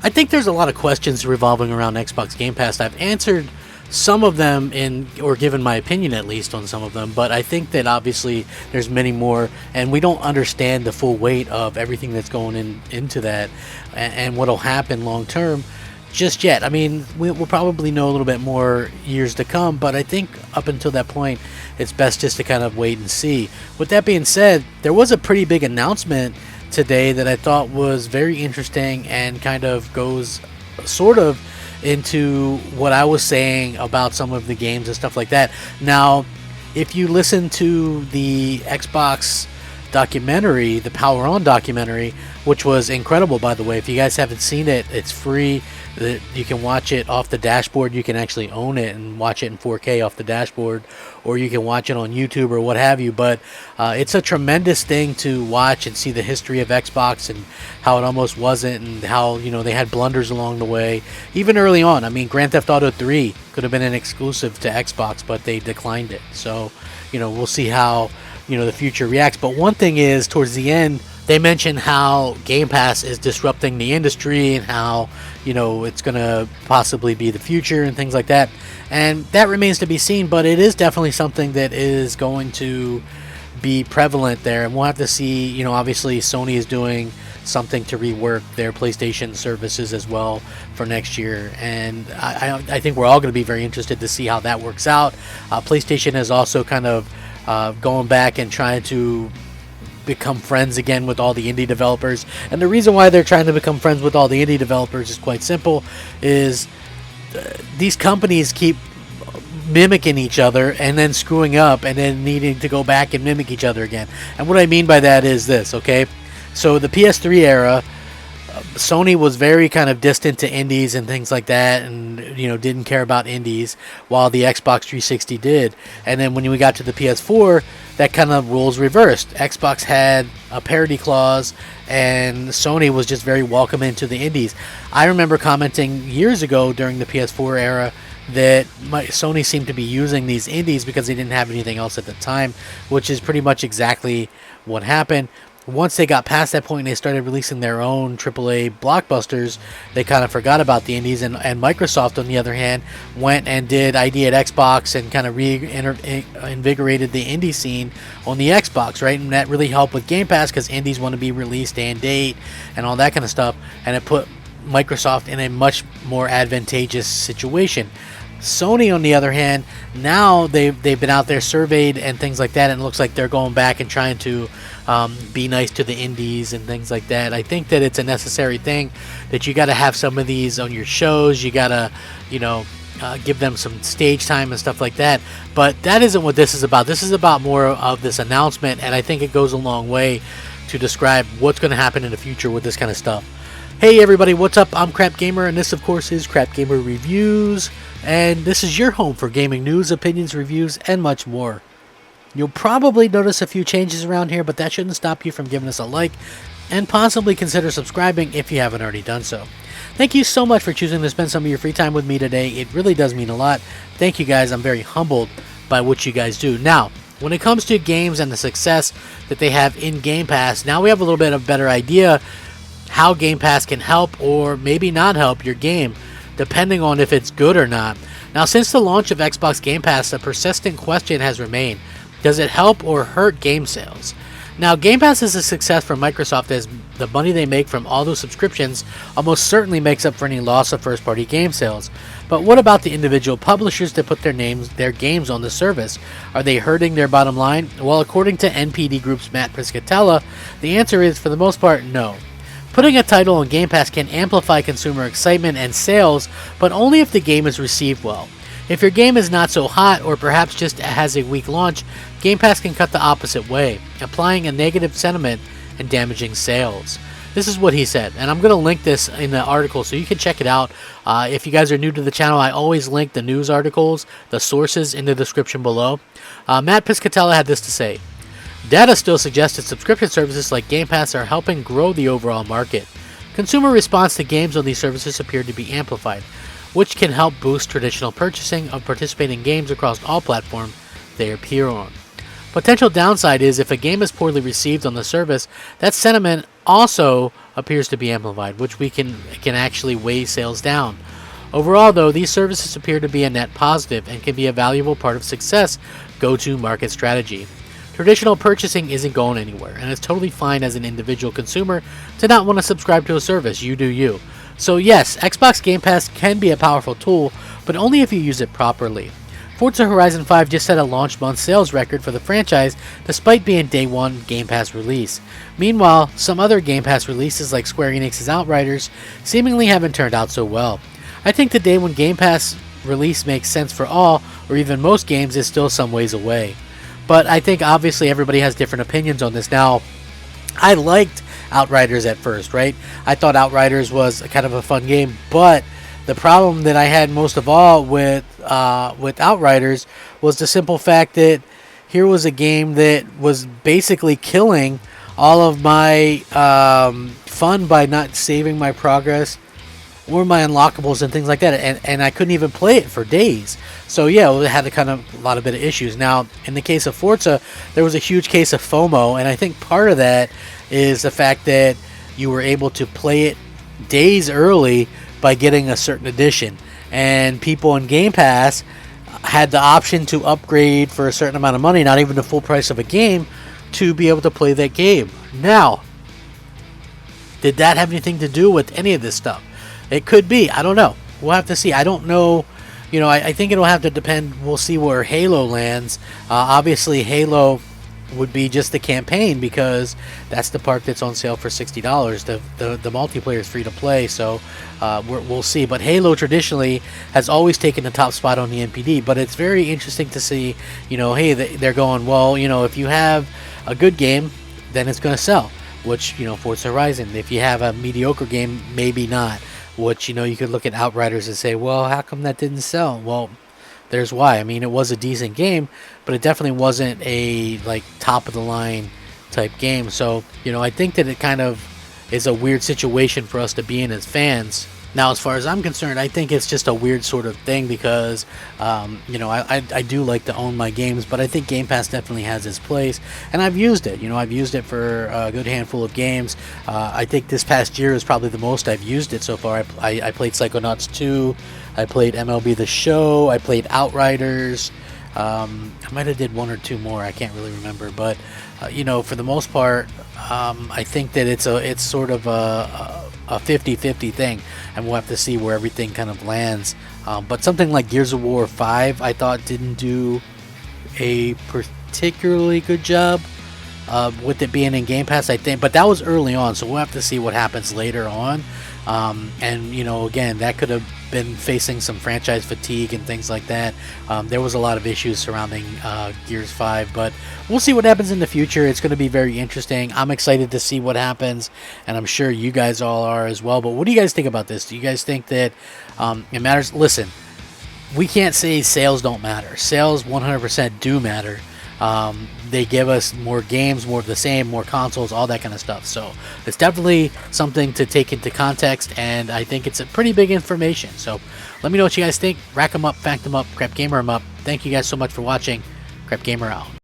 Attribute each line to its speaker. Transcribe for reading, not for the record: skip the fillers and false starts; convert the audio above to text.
Speaker 1: I think there's a lot of questions revolving around Xbox Game Pass. I've answered some of them or given my opinion at least on some of them, but I think that obviously there's many more, and we don't understand the full weight of everything that's going into that and what'll happen long term just yet. I mean, we'll probably know a little bit more years to come, but I think up until that point, it's best just to kind of wait and see. With that being said, there was a pretty big announcement today that I thought was very interesting and kind of goes sort of into what I was saying about some of the games and stuff like that. Now, if you listen to the Xbox documentary, the Power On documentary, which was incredible, by the way. If you guys haven't seen it, it's free. You can watch it off the dashboard. You can actually own it and watch it in 4K off the dashboard, or you can watch it on YouTube or what have you. But it's a tremendous thing to watch and see the history of Xbox and how it almost wasn't, and how, you know, they had blunders along the way, even early on. I mean, Grand Theft Auto 3 could have been an exclusive to Xbox, but they declined it. So, you know, we'll see how, you know, the future reacts. But one thing is, towards the end, they mention how Game Pass is disrupting the industry and how, you know, it's going to possibly be the future and things like that. And that remains to be seen, but it is definitely something that is going to be prevalent there. And we'll have to see, you know, obviously Sony is doing something to rework their PlayStation services as well for next year. And I think we're all going to be very interested to see how that works out. PlayStation is also kind of going back and trying to become friends again with all the indie developers. And the reason why they're trying to become friends with all the indie developers is quite simple, is these companies keep mimicking each other and then screwing up and then needing to go back and mimic each other again. And what I mean by that is this, okay? So the PS3 era, Sony was very kind of distant to indies and things like that, and, you know, didn't care about indies, while the Xbox 360 did. And then when we got to the PS4, that kind of rules reversed. Xbox had a parity clause, and Sony was just very welcoming to the indies. I remember commenting years ago during the PS4 era that Sony seemed to be using these indies because they didn't have anything else at the time, which is pretty much exactly what happened. Once they got past that point and they started releasing their own AAA blockbusters, they kind of forgot about the indies. And Microsoft, on the other hand, went and did ID at Xbox and kind of reinvigorated the indie scene on the Xbox, right? And that really helped with Game Pass because indies want to be released day and date and all that kind of stuff. And it put Microsoft in a much more advantageous situation. Sony, on the other hand, now they've been out there surveyed and things like that, and it looks like they're going back and trying to be nice to the indies and things like that. I think that it's a necessary thing, that you got to have some of these on your shows. You got to, you know, give them some stage time and stuff like that. But that isn't what this is about. This is about more of this announcement, and I think it goes a long way to describe what's going to happen in the future with this kind of stuff. Hey everybody, what's up? I'm Crapgamer, and this of course is Crapgamer Reviews, and this is your home for gaming news, opinions, reviews, and much more. You'll probably notice a few changes around here, but that shouldn't stop you from giving us a like and possibly consider subscribing if you haven't already done so. Thank you so much for choosing to spend some of your free time with me today. It really does mean a lot. Thank you guys. I'm very humbled by what you guys do. Now, when it comes to games and the success that they have in Game Pass, now we have a little bit of a better idea how Game Pass can help or maybe not help your game, depending on if it's good or not. Now, since the launch of Xbox Game Pass, a persistent question has remained: does it help or hurt game sales? Now, Game Pass is a success for Microsoft, as the money they make from all those subscriptions almost certainly makes up for any loss of first-party game sales. But what about the individual publishers that put their games on the service? Are they hurting their bottom line? Well, according to NPD Group's Matt Piscatella, the answer is, for the most part, no. Putting a title on Game Pass can amplify consumer excitement and sales, but only if the game is received well. If your game is not so hot, or perhaps just has a weak launch, Game Pass can cut the opposite way, applying a negative sentiment and damaging sales. This is what he said, and I'm going to link this in the article so you can check it out. If you guys are new to the channel, I always link the news articles, the sources, in the description below. Matt Piscatella had this to say: data still suggests that subscription services like Game Pass are helping grow the overall market. Consumer response to games on these services appear to be amplified, which can help boost traditional purchasing of participating games across all platforms they appear on. Potential downside is, if a game is poorly received on the service, that sentiment also appears to be amplified, which we can actually weigh sales down. Overall, though, these services appear to be a net positive and can be a valuable part of success go-to-market strategy. Traditional purchasing isn't going anywhere, and it's totally fine as an individual consumer to not want to subscribe to a service. You do you. So yes, Xbox Game Pass can be a powerful tool, but only if you use it properly. Forza Horizon 5 just set a launch month sales record for the franchise despite being day one Game Pass release. Meanwhile, some other Game Pass releases like Square Enix's Outriders seemingly haven't turned out so well. I think the day when Game Pass release makes sense for all, or even most games, is still some ways away. But I think obviously everybody has different opinions on this. Now, I liked Outriders at first, right? I thought Outriders was kind of a fun game, but the problem that I had most of all with Outriders was the simple fact that here was a game that was basically killing all of my fun by not saving my progress or my unlockables and things like that, and I couldn't even play it for days. So yeah, it had a lot of issues. Now, in the case of Forza, there was a huge case of FOMO, and I think part of that is the fact that you were able to play it days early by getting a certain edition, and people in Game Pass had the option to upgrade for a certain amount of money, not even the full price of a game, to be able to play that game. Now, did that have anything to do with any of this stuff? It could be. I don't know. We'll have to see. I don't know. You know, I think it'll have to depend. We'll see where Halo lands. Obviously, Halo would be just the campaign because that's the part that's on sale for $60. The multiplayer is free to play, so we'll see. But Halo traditionally has always taken the top spot on the NPD. But it's very interesting to see, you know, hey, they're going, well, you know, if you have a good game, then it's going to sell. Which, you know, Forza Horizon. If you have a mediocre game, maybe not. Which, you know, you could look at Outriders and say, well, how come that didn't sell? Well, there's why. I mean, it was a decent game, but it definitely wasn't a, like, top-of-the-line type game. So, you know, I think that it kind of is a weird situation for us to be in as fans. Now, as far as I'm concerned, I think it's just a weird sort of thing because, you know, I do like to own my games, but I think Game Pass definitely has its place, and I've used it. You know, I've used it for a good handful of games. I think this past year is probably the most I've used it so far. I played Psychonauts 2, I played MLB The Show, I played Outriders. I might have did one or two more, I can't really remember, but, you know, for the most part, I think that it's sort of a 50-50 thing, and we'll have to see where everything kind of lands. But something like Gears of War 5, I thought didn't do a particularly good job with it being in Game Pass, I think. But that was early on, so we'll have to see what happens later on. And, you know, again, that could have been facing some franchise fatigue and things like that. There was a lot of issues surrounding Gears 5, but we'll see what happens in the future. It's going to be very interesting. I'm excited to see what happens, and I'm sure you guys all are as well. But what do you guys think about this? Do you guys think that it matters? Listen, we can't say sales don't matter. Sales 100% do matter. They give us more games, more of the same, more consoles, all that kind of stuff. So it's definitely something to take into context, and I think it's a pretty big information. So let me know what you guys think. Rack 'em up, fact 'em up, Crapgamer 'em up. Thank you guys so much for watching. Crapgamer out.